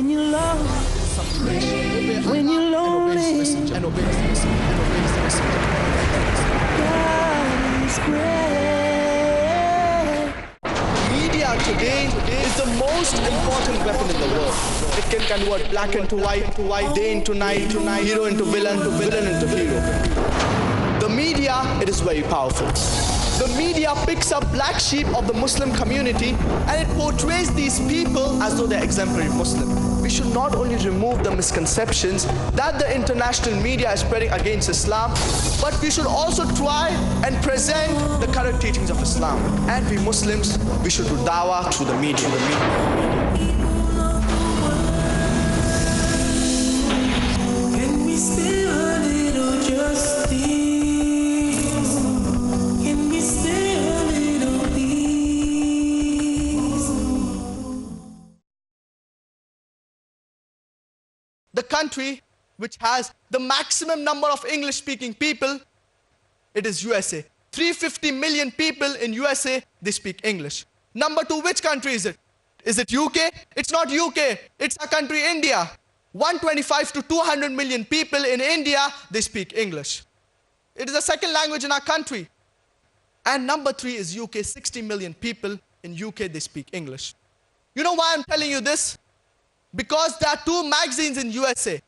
when you love, when you lonely, and obey the messenger. God is great. Media today is the most important weapon in the world. It can convert black into white, day into night, hero into villain into hero. The media, it is very powerful. The media picks up black sheep of the Muslim community and it portrays these people as though they're exemplary Muslim. We should not only remove the misconceptions that the international media is spreading against Islam, but we should also try and present the correct teachings of Islam. And we Muslims, we should do dawah through the media. Can we spare a little justice? Can we spare a little peace? The country which has the maximum number of English-speaking people, it is USA. 350 million people in USA, they speak English. Number two, which country is it? Is it UK? It's not UK, it's our country India. 125 to 200 million people in India, they speak English. It is the second language in our country. And number three is UK, 60 million people in UK, they speak English. You know why I'm telling you this? Because there are two magazines in USA.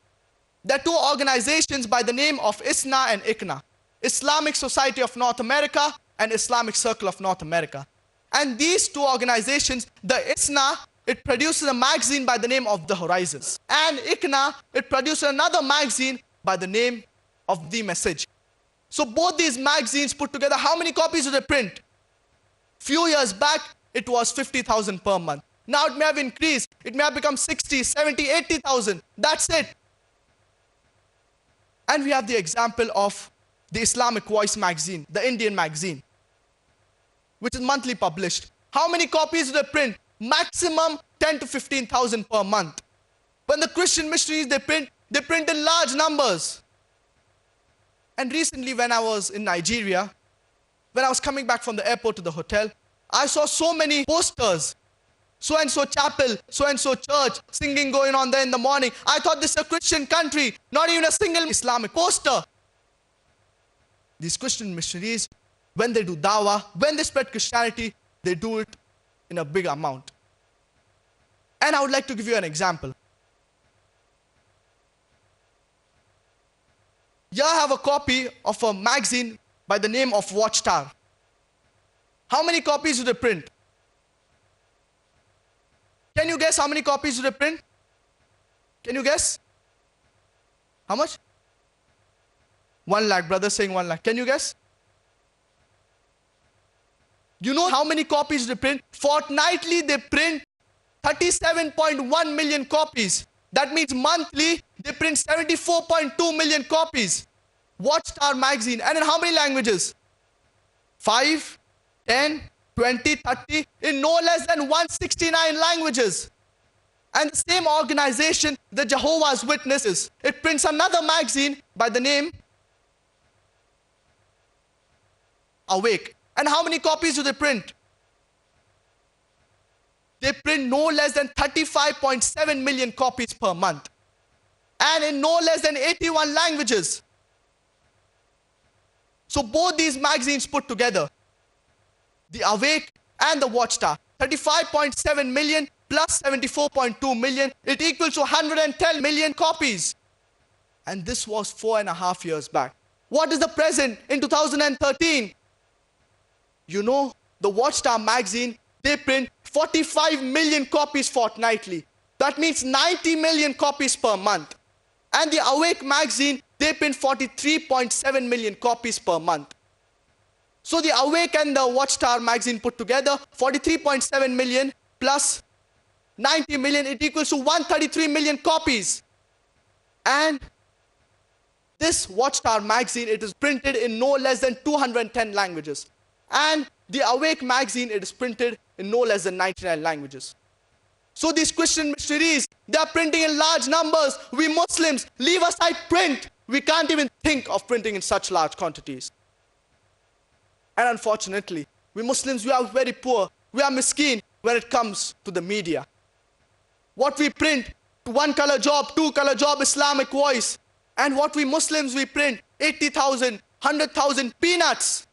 There are two organizations by the name of ISNA and ICNA. Islamic Society of North America and Islamic Circle of North America. And these two organizations, the ISNA, it produces a magazine by the name of The Horizons. And ICNA, it produces another magazine by the name of The Message. So both these magazines put together, how many copies do they print? Few years back, it was 50,000 per month. Now it may have increased. It may have become 60, 70, 80,000. That's it. And we have the example of the Islamic Voice magazine, the Indian magazine, which is monthly published. How many copies do they print? Maximum 10 to 15,000 per month. When the Christian missionaries, they print in large numbers. And recently when I was in Nigeria, when I was coming back from the airport to the hotel, I saw so many posters. So-and-so chapel, so-and-so church, singing going on there in the morning. I thought this is a Christian country, not even a single Islamic poster. These Christian missionaries, when they do dawah, when they spread Christianity, they do it in a big amount. And I would like to give you an example. Here I have a copy of a magazine by the name of Watchtower. How many copies do they print? Can you guess how many copies do they print? Can you guess? How much? 1 lakh, brother saying 1 lakh. Can you guess? You know how many copies they print? Fortnightly they print 37.1 million copies. That means monthly they print 74.2 million copies. Watchtower magazine. And in how many languages? 5, 10, 20, 30, in no less than 169 languages. And the same organization, the Jehovah's Witnesses, it prints another magazine by the name Awake. And how many copies do they print? They print no less than 35.7 million copies per month. And in no less than 81 languages. So both these magazines put together, the Awake and the Watchtower, 35.7 million plus 74.2 million, it equals to 110 million copies. And this was 4.5 years back. What is the present in 2013? You know, the Watchtower magazine, they print 45 million copies fortnightly. That means 90 million copies per month. And the Awake magazine, they print 43.7 million copies per month. So the Awake and the Watchtower magazine put together, 43.7 million plus 90 million, it equals to 133 million copies. And this Watchtower magazine, it is printed in no less than 210 languages. And the Awake magazine, it is printed in no less than 99 languages. So these Christian missionaries, they are printing in large numbers. We Muslims, leave aside print. We can't even think of printing in such large quantities. And unfortunately, we Muslims, we are very poor. We are miskeen when it comes to the media. What we print, one color job, two color job, Islamic voice. And what we Muslims, we print 80,000, 100,000 peanuts.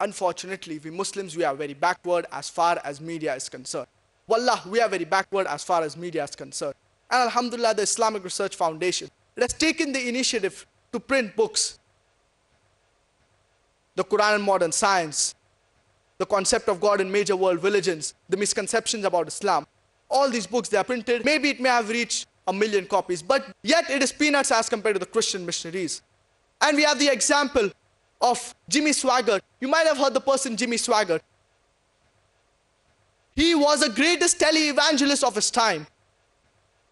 Unfortunately, we Muslims, we are very backward as far as media is concerned. Wallah, we are very backward as far as media is concerned. And Alhamdulillah, the Islamic Research Foundation, it has taken the initiative to print books. The Qur'an and Modern Science, the Concept of God in Major World Religions, the Misconceptions about Islam. All these books, they are printed. Maybe it may have reached 1 million copies, but yet it is peanuts as compared to the Christian missionaries. And we have the example of Jimmy Swaggart. You might have heard the person Jimmy Swaggart. He was the greatest tele-evangelist of his time.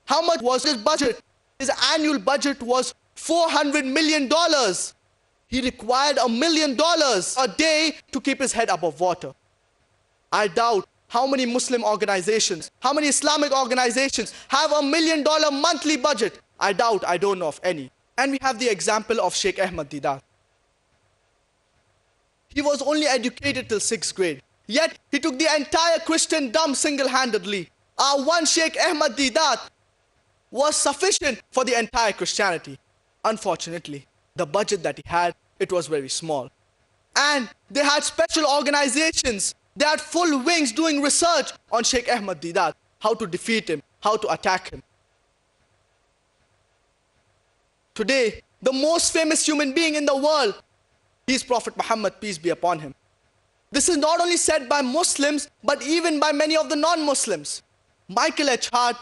How much was his budget? His annual budget was $400 million. He required $1 million a day to keep his head above water. I doubt how many Muslim organizations, how many Islamic organizations have $1 million monthly budget. I doubt, I don't know of any. And we have the example of Sheikh Ahmad Deedat. He was only educated till 6th grade. Yet, he took the entire Christendom single-handedly. Our one Sheikh Ahmad Deedat was sufficient for the entire Christianity. Unfortunately, the budget that he had, it was very small. And they had special organizations. They had full wings doing research on Sheikh Ahmad Deedat, how to defeat him, how to attack him. Today, the most famous human being in the world, he is Prophet Muhammad, peace be upon him. This is not only said by Muslims, but even by many of the non-Muslims. Michael H. Hart,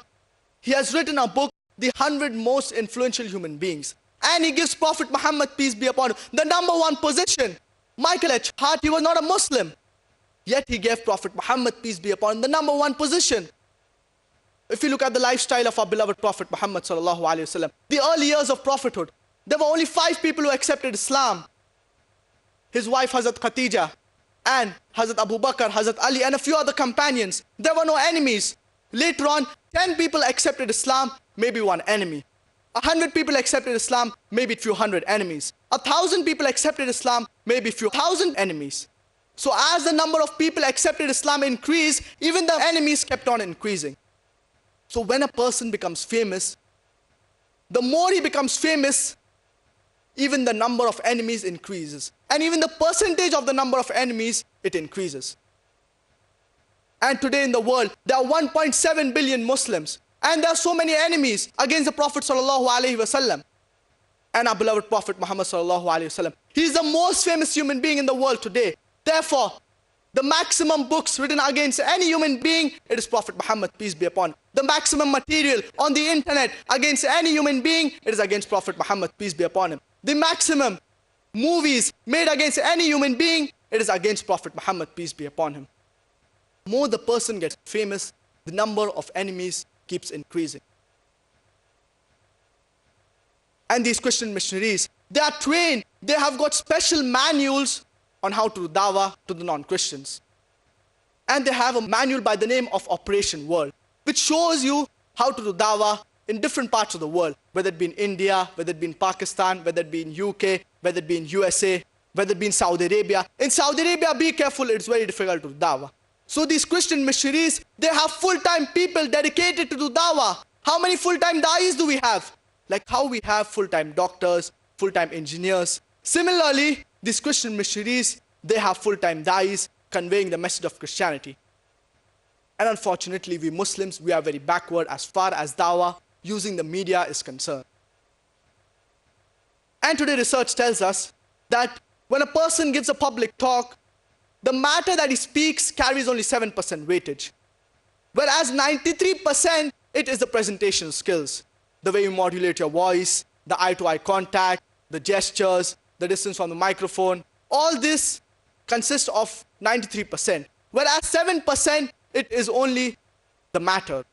he has written a book, The 100 Most Influential Human Beings. And he gives Prophet Muhammad, peace be upon him, the #1 position. Michael H. Hart, he was not a Muslim. Yet he gave Prophet Muhammad, peace be upon him, the #1 position. If you look at the lifestyle of our beloved Prophet Muhammad sallallahu alaihi wasallam, the early years of prophethood, there were only 5 people who accepted Islam. His wife Hazrat Khatija, and Hazrat Abu Bakr, Hazrat Ali, and a few other companions. There were no enemies. Later on, 10 people accepted Islam, maybe 1 enemy. 100 people accepted Islam, maybe a few hundred enemies. 1,000 people accepted Islam, maybe a few thousand enemies. So as the number of people accepted Islam increased, even the enemies kept on increasing. So when a person becomes famous, the more he becomes famous, even the number of enemies increases. And even the percentage of the number of enemies, it increases. And today in the world, there are 1.7 billion Muslims. And there are so many enemies against the Prophet sallallahu alaihi wasallam. And our beloved Prophet Muhammad sallallahu alaihi wasallam. He is the most famous human being in the world today. Therefore, the maximum books written against any human being, it is Prophet Muhammad, peace be upon him. The maximum material on the internet against any human being, it is against Prophet Muhammad, peace be upon him. The maximum movies made against any human being, it is against Prophet Muhammad, peace be upon him. The more the person gets famous, the number of enemies keeps increasing. And these Christian missionaries, they are trained, they have got special manuals on how to do dawah to the non-Christians. And they have a manual by the name of Operation World, which shows you how to do dawah in different parts of the world, whether it be in India, whether it be in Pakistan, whether it be in UK, whether it be in USA, whether it be in Saudi Arabia. In Saudi Arabia, be careful, it's very difficult to do dawah. So these Christian missionaries, they have full-time people dedicated to do dawah. How many full-time da'is do we have? Like how we have full-time doctors, full-time engineers. Similarly, these Christian missionaries, they have full-time da'is conveying the message of Christianity. And unfortunately, we Muslims, we are very backward as far as dawah using the media is concerned. And today research tells us that when a person gives a public talk, the matter that he speaks carries only 7% weightage. Whereas 93%, it is the presentation skills. The way you modulate your voice, the eye-to-eye contact, the gestures, the distance from the microphone. All this consists of 93%. Whereas 7%, it is only the matter.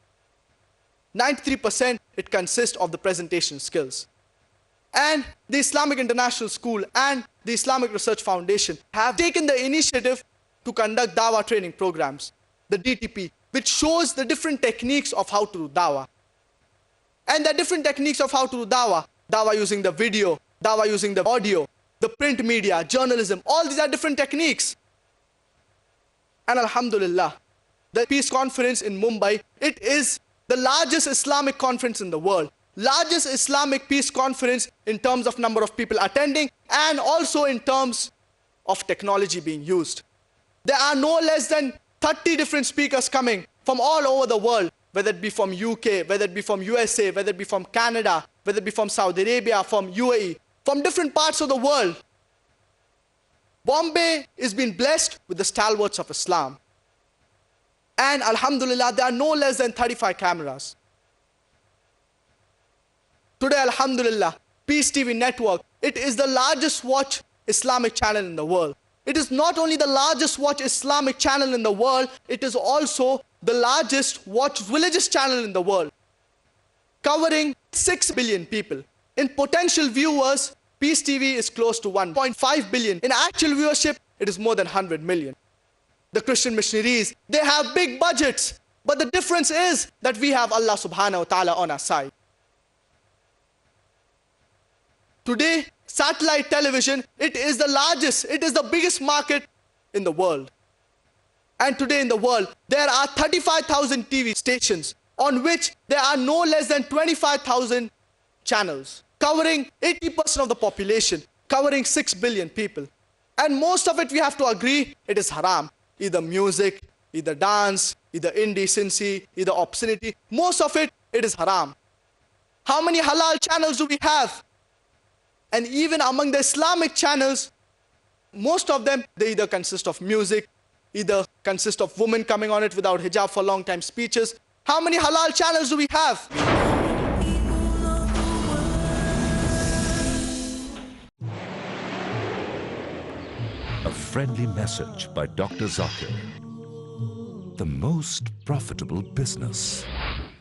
93%, it consists of the presentation skills. And the Islamic International School and the Islamic Research Foundation have taken the initiative to conduct dawah training programs, the DTP, which shows the different techniques of how to do dawah. And the different techniques of how to do dawah, dawah using the video, dawah using the audio, the print media, journalism, all these are different techniques. And Alhamdulillah, the peace conference in Mumbai, it is the largest Islamic conference in the world, largest Islamic peace conference in terms of number of people attending and also in terms of technology being used. There are no less than 30 different speakers coming from all over the world, whether it be from UK, whether it be from USA, whether it be from Canada, whether it be from Saudi Arabia, from UAE, from different parts of the world. Bombay is being blessed with the stalwarts of Islam. And alhamdulillah, there are no less than 35 cameras. Today, alhamdulillah, Peace TV network, it is the largest watch Islamic channel in the world. It is not only the largest watch Islamic channel in the world, it is also the largest watch religious channel in the world, covering 6 billion people. In potential viewers, Peace TV is close to 1.5 billion. In actual viewership, it is more than 100 million. The Christian missionaries, they have big budgets, but the difference is that we have Allah subhanahu wa ta'ala on our side. Today, satellite television, it is the largest, it is the biggest market in the world. And today in the world, there are 35,000 TV stations on which there are no less than 25,000 channels, covering 80% of the population, covering 6 billion people. And most of it, we have to agree, it is haram. Either music, either dance, either indecency, either obscenity. Most of it, it is haram. How many halal channels do we have? And even among the Islamic channels, most of them, they either consist of music, either consist of women coming on it without hijab for long time speeches. How many halal channels do we have? A friendly message by Dr. Zakir. The most profitable business.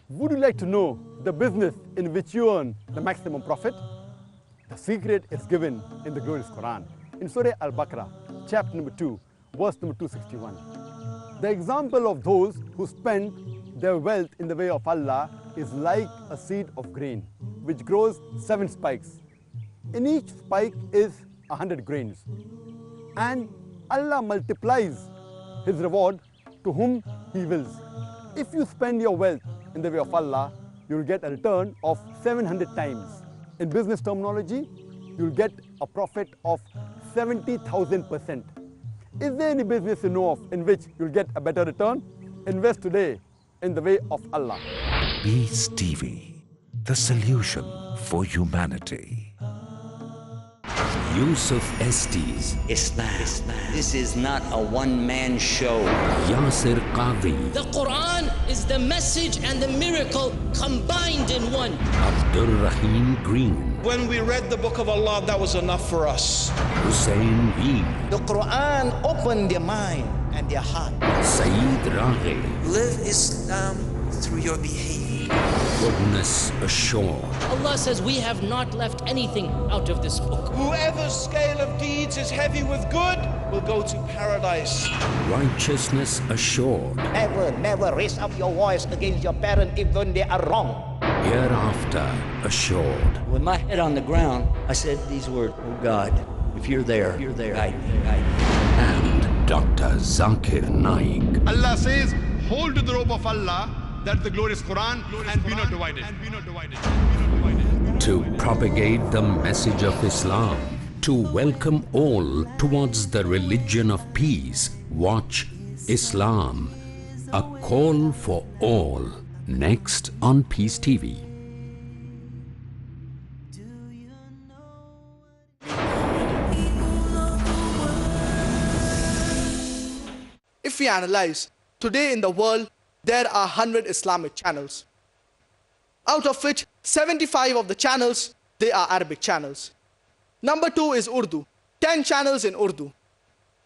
Would you like to know the business in which you earn the maximum profit? The secret is given in the glorious Qur'an. In Surah Al-Baqarah, chapter number 2, verse number 261. The example of those who spend their wealth in the way of Allah is like a seed of grain, which grows 7 spikes. In each spike is 100 grains. And Allah multiplies His reward to whom He wills. If you spend your wealth in the way of Allah, you will get a return of 700 times. In business terminology, you will get a profit of 70,000%. Is there any business you know of in which you will get a better return? Invest today in the way of Allah. Peace TV, the solution for humanity. Yusuf Estes, Islam. This is not a one-man show. Yasir Qadhi, The Qur'an is the message and the miracle combined in one. Abdur Rahim Green, When we read the book of Allah, that was enough for us. Hussein Eid, The Qur'an opened their mind and their heart. Saeed Raghi, Live Islam through your behavior. goodness assured. Allah says we have not left anything out of this book. Whoever's scale of deeds is heavy with good will go to paradise. Righteousness assured. Never raise up your voice against your parents even they are wrong. Hereafter assured. With my head on the ground, I said these words, oh God, if you're there, guide me. And Dr. Zakir Naik. Allah says, hold to the rope of Allah, that's the glorious Qur'an, and be not divided. To propagate the message of Islam, to welcome all towards the religion of peace. Watch Islam, a call for all. Next on Peace TV. If we analyze, today in the world, there are 100 Islamic channels, out of which 75 of the channels, they are Arabic channels. Number 2 is Urdu, 10 channels in Urdu.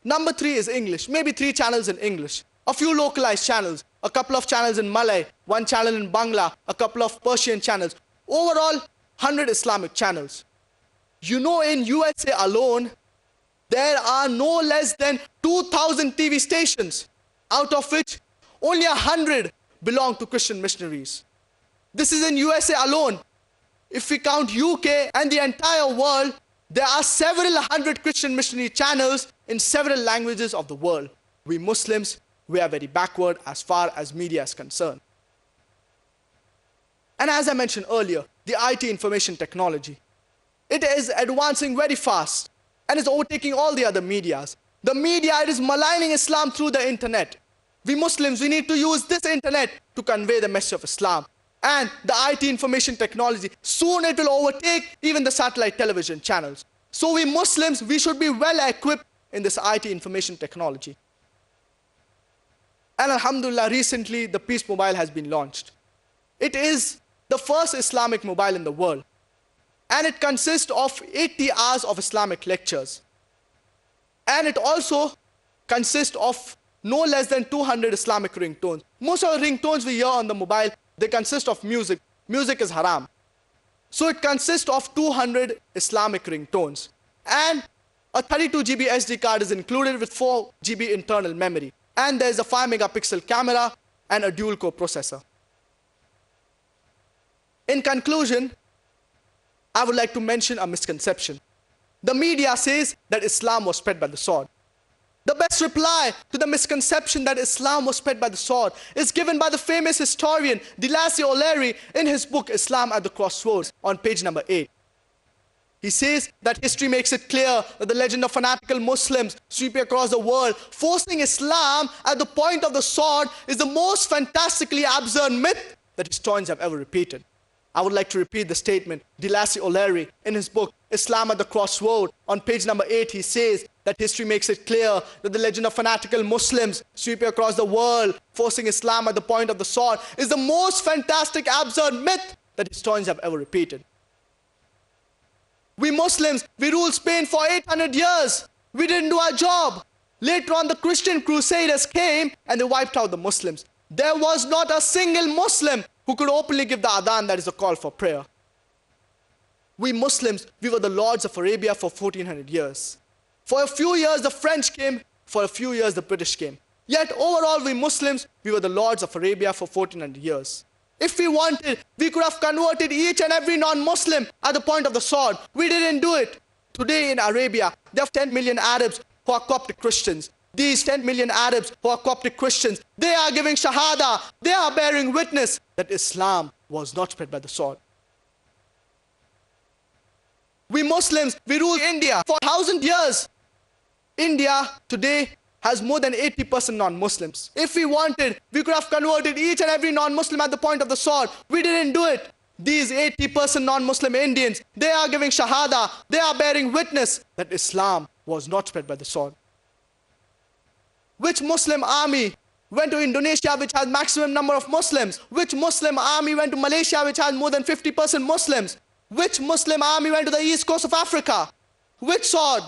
Number 3 is English, maybe 3 channels in English. A few localized channels, a couple of channels in Malay, 1 channel in Bangla, a couple of Persian channels. Overall, 100 Islamic channels. You know, in USA alone, there are no less than 2,000 TV stations, out of which only 100 belong to Christian missionaries. This is in USA alone. If we count UK and the entire world, there are several hundred Christian missionary channels in several languages of the world. We Muslims, we are very backward as far as media is concerned. And as I mentioned earlier, the IT information technology, it is advancing very fast and is overtaking all the other medias. The media, it is maligning Islam through the internet. We Muslims, we need to use this internet to convey the message of Islam. And the IT information technology, soon it will overtake even the satellite television channels. So we Muslims, we should be well equipped in this IT information technology. And alhamdulillah, recently the Peace Mobile has been launched. It is the first Islamic mobile in the world. And it consists of 80 hours of Islamic lectures. And it also consists of no less than 200 Islamic ringtones. Most of the ringtones we hear on the mobile, they consist of music. Music is haram. So it consists of 200 Islamic ringtones. And a 32 GB SD card is included with 4 GB internal memory. And there is a 5 megapixel camera and a dual core processor. In conclusion, I would like to mention a misconception. The media says that Islam was spread by the sword. The best reply to the misconception that Islam was spread by the sword is given by the famous historian Dilassi O'Leary in his book Islam at the Crossroads on page number 8. He says that history makes it clear that the legend of fanatical Muslims sweeping across the world, forcing Islam at the point of the sword, is the most fantastically absurd myth that historians have ever repeated. I would like to repeat the statement. Dilassi O'Leary, in his book Islam at the Crossroad, on page number 8, he says that history makes it clear that the legend of fanatical Muslims sweeping across the world, forcing Islam at the point of the sword, is the most fantastic, absurd myth that historians have ever repeated. We Muslims, we ruled Spain for 800 years. We didn't do our job. Later on, the Christian crusaders came and they wiped out the Muslims. There was not a single Muslim who could openly give the adhan, that is a call for prayer. We Muslims, we were the lords of Arabia for 1400 years. For a few years the French came, for a few years the British came. Yet overall we Muslims, we were the lords of Arabia for 1400 years. If we wanted, we could have converted each and every non-Muslim at the point of the sword. We didn't do it. Today in Arabia, there are 10 million Arabs who are Coptic Christians. These 10 million Arabs who are Coptic Christians, they are giving shahada, they are bearing witness that Islam was not spread by the sword. We Muslims, we ruled India for 1,000 years. India today has more than 80% non-Muslims. If we wanted, we could have converted each and every non-Muslim at the point of the sword. We didn't do it. These 80% non-Muslim Indians, they are giving shahada, they are bearing witness that Islam was not spread by the sword. Which Muslim army went to Indonesia, which has maximum number of Muslims? Which Muslim army went to Malaysia, which has more than 50% Muslims? Which Muslim army went to the east coast of Africa? Which sword?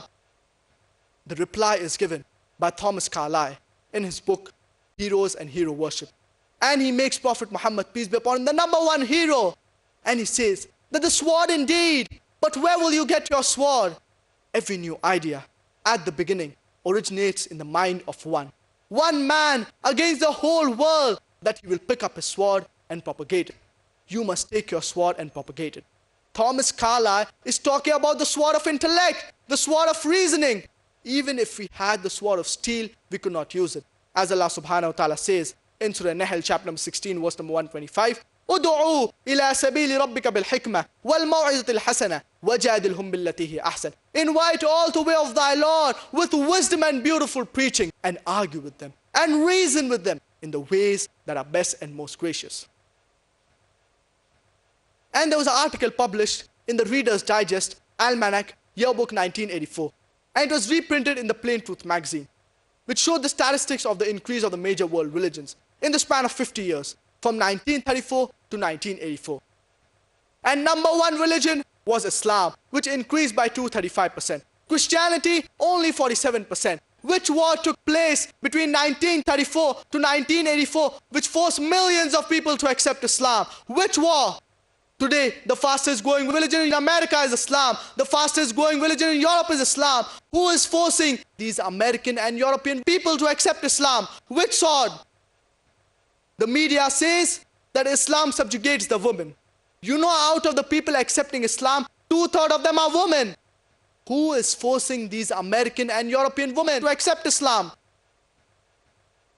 The reply is given by Thomas Carlyle in his book, Heroes and Hero Worship. And he makes Prophet Muhammad, peace be upon him, the number one hero. And he says that the sword indeed, but where will you get your sword? Every new idea at the beginning originates in the mind of one man against the whole world, that he will pick up his sword and propagate it. You must take your sword and propagate it. Thomas Carlyle is talking about the sword of intellect, the sword of reasoning. Even if we had the sword of steel, we could not use it. As Allah subhanahu wa ta'ala says in Surah Nahl, chapter number 16, verse number 125, "Ud'u ila sabili rabbika bil hikmah wal maw'izati al hasana wajadilhum billati hi ahsan." Invite all to the way of thy Lord with wisdom and beautiful preaching, and argue with them and reason with them in the ways that are best and most gracious. And there was an article published in the Reader's Digest Almanac Yearbook 1984. And it was reprinted in the Plain Truth magazine, which showed the statistics of the increase of the major world religions in the span of 50 years, from 1934 to 1984. And number one religion was Islam, which increased by 235%. Christianity, only 47%. Which war took place between 1934 to 1984, which forced millions of people to accept Islam? Which war? Today, the fastest growing religion in America is Islam. The fastest growing religion in Europe is Islam. Who is forcing these American and European people to accept Islam? Which sword? The media says that Islam subjugates the women. You know, out of the people accepting Islam, 2/3 of them are women. Who is forcing these American and European women to accept Islam?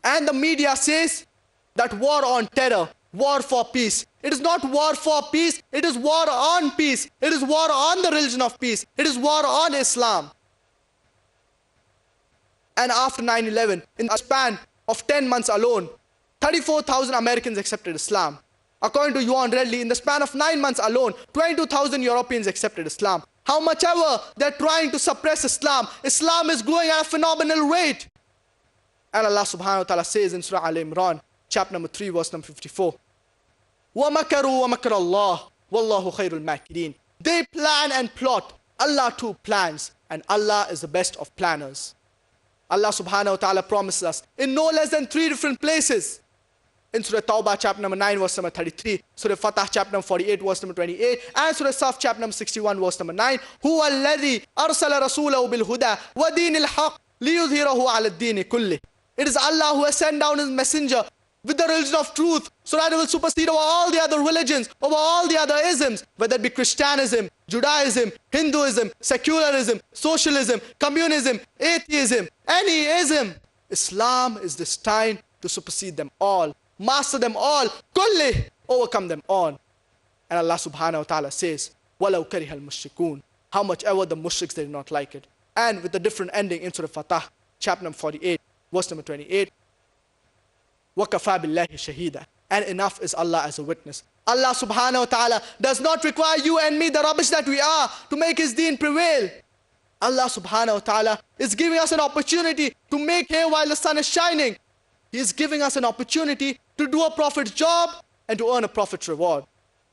And the media says that war on terror, war for peace, It is not war for peace, it is war on peace. It is war on the religion of peace. It is war on Islam. And after 9/11, in a span of 10 months alone, 34,000 Americans accepted Islam. According to Yuan Redley, in the span of 9 months alone, 22,000 Europeans accepted Islam. How much ever they're trying to suppress Islam, Islam is growing at a phenomenal rate. And Allah subhanahu wa ta'ala says in Surah Al-Imran, chapter number 3, verse number 54, وَمَكَرُوا وَمَكَرَ اللَّهُ وَاللَّهُ خَيْرُ الْمَاكِرِينَ. They plan and plot. Allah too plans, and Allah is the best of planners. Allah subhanahu wa ta'ala promises us in no less than 3 different places. In Surah Tawbah chapter number 9 verse number 33, Surah Fatah chapter number 48 verse number 28, and Surah Saf chapter number 61 verse number 9, هُوَ الَّذِي أَرْسَلَ رَسُولَهُ بِالْهُدَى وَدِينِ الْحَقِّ لِيُظْهِرَهُ عَلَى الدِّينِ كُلِّهِ. It is Allah who has sent down His messenger with the religion of truth, so that it will supersede over all the other religions, over all the other isms, whether it be Christianism, Judaism, Hinduism, secularism, socialism, communism, atheism, any ism. Islam is destined to supersede them all, master them all, kulli, overcome them all. And Allah subhanahu wa ta'ala says, وَلَوْ كَرِهَ الْمُشْرِكُونَ. How much ever the mushriks did not like it. And with a different ending in Surah Fatah, chapter number 48, verse number 28, وَكَفَى بِاللَّهِ شَهِيدًا. And enough is Allah as a witness. Allah subhanahu wa ta'ala does not require you and me, the rubbish that we are, to make His deen prevail. Allah subhanahu wa ta'ala is giving us an opportunity to make hay while the sun is shining. He is giving us an opportunity to do a prophet's job and to earn a prophet's reward.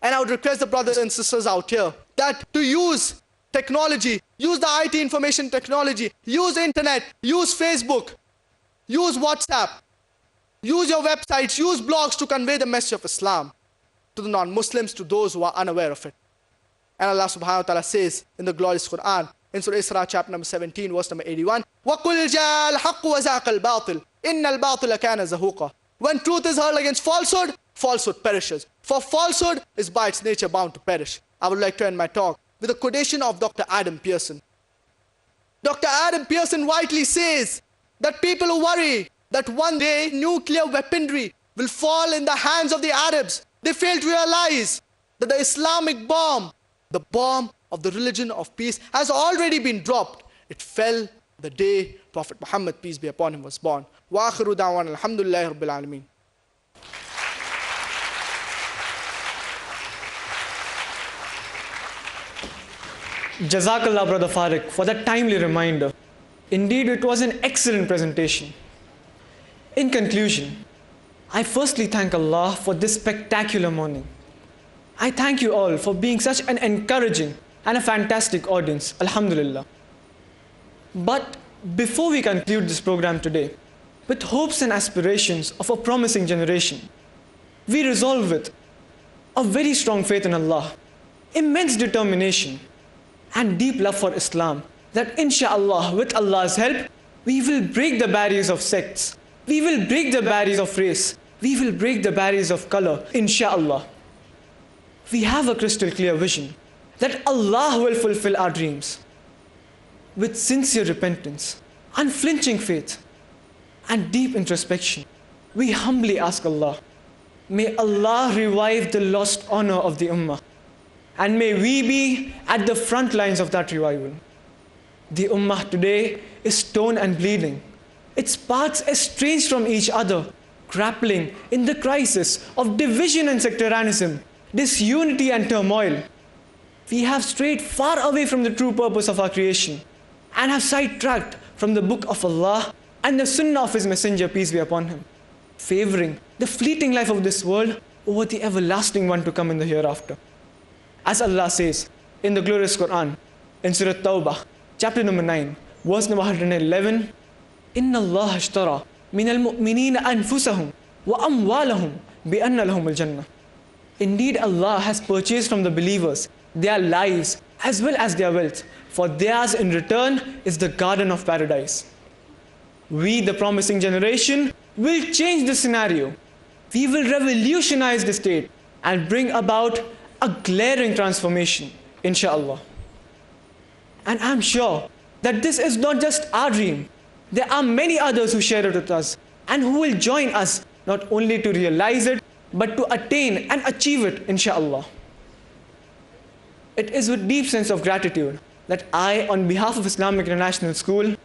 And I would request the brothers and sisters out here that to use technology, use the IT information technology, use internet, use Facebook, use WhatsApp, use your websites, use blogs to convey the message of Islam to the non-Muslims, to those who are unaware of it. And Allah subhanahu wa ta'ala says in the glorious Qur'an, in Surah Isra chapter number 17, verse number 81, وَقُلْ جَاءَ الْحَقُّ وَزَاقَ الْبَاطِلِ إِنَّ الْبَاطِلَ كَانَ زَهُوقًا. When truth is hurled against falsehood, falsehood perishes. For falsehood is by its nature bound to perish. I would like to end my talk with a quotation of Dr. Adam Pearson. Dr. Adam Pearson rightly says that people who worry that one day nuclear weaponry will fall in the hands of the Arabs, they fail to realize that the Islamic bomb, the bomb of the religion of peace, has already been dropped. It fell the day Prophet Muhammad, peace be upon him, was born. Wa akhiru da'wana alhamdulillahi rabbil alameen. Jazakallah, Brother Farik, for that timely reminder. Indeed, it was an excellent presentation. In conclusion, I firstly thank Allah for this spectacular morning. I thank you all for being such an encouraging and a fantastic audience. Alhamdulillah. But before we conclude this program today, with hopes and aspirations of a promising generation, we resolve with a very strong faith in Allah, immense determination, and deep love for Islam, that inshaAllah, with Allah's help, we will break the barriers of sects, we will break the barriers of race, we will break the barriers of color, inshaAllah. We have a crystal clear vision that Allah will fulfill our dreams. With sincere repentance, unflinching faith, and deep introspection, we humbly ask Allah, may Allah revive the lost honor of the Ummah, and may we be at the front lines of that revival. The Ummah today is torn and bleeding, its parts estranged from each other, grappling in the crisis of division and sectarianism, disunity and turmoil. We have strayed far away from the true purpose of our creation and have sidetracked from the book of Allah and the sunnah of His messenger, peace be upon him, favoring the fleeting life of this world over the everlasting one to come in the hereafter. As Allah says in the glorious Qur'an, in Surah Tawbah, chapter number 9, verse number 111, إِنَّ اللَّهَ اشْتَرَى مِنَ الْمُؤْمِنِينَ أَنفُسَهُمْ وَأَمْوَالَهُمْ بِأَنَّ لَهُمُ الْجَنَّةِ. Indeed, Allah has purchased from the believers their lives as well as their wealth, for theirs in return is the garden of paradise. We, the promising generation, will change the scenario. We will revolutionize the state and bring about a glaring transformation, inshallah. And I'm sure that this is not just our dream. There are many others who share it with us and who will join us not only to realize it, but to attain and achieve it, inshallah. It is with deep sense of gratitude that I, on behalf of Islamic International School,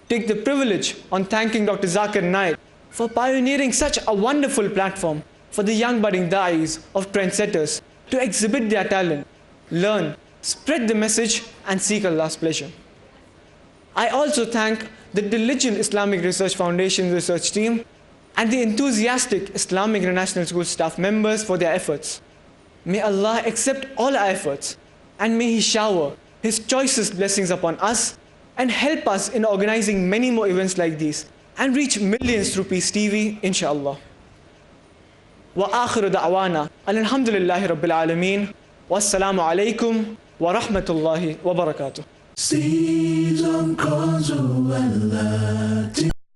take the privilege on thanking Dr. Farik Naik for pioneering such a wonderful platform for the young budding da'is of trendsetters to exhibit their talent, learn, spread the message, and seek Allah's pleasure. I also thank the diligent Islamic Research Foundation research team and the enthusiastic Islamic International School staff members for their efforts. May Allah accept all our efforts and may He shower His choicest blessings upon us and help us in organizing many more events like these and reach millions through Peace TV, inshallah. Wa akhiru da'wana alhamdulillahi rabbil alameen. Wassalamu alaikum wa rahmatullahi wa barakatuh. Season calls, oh Allah.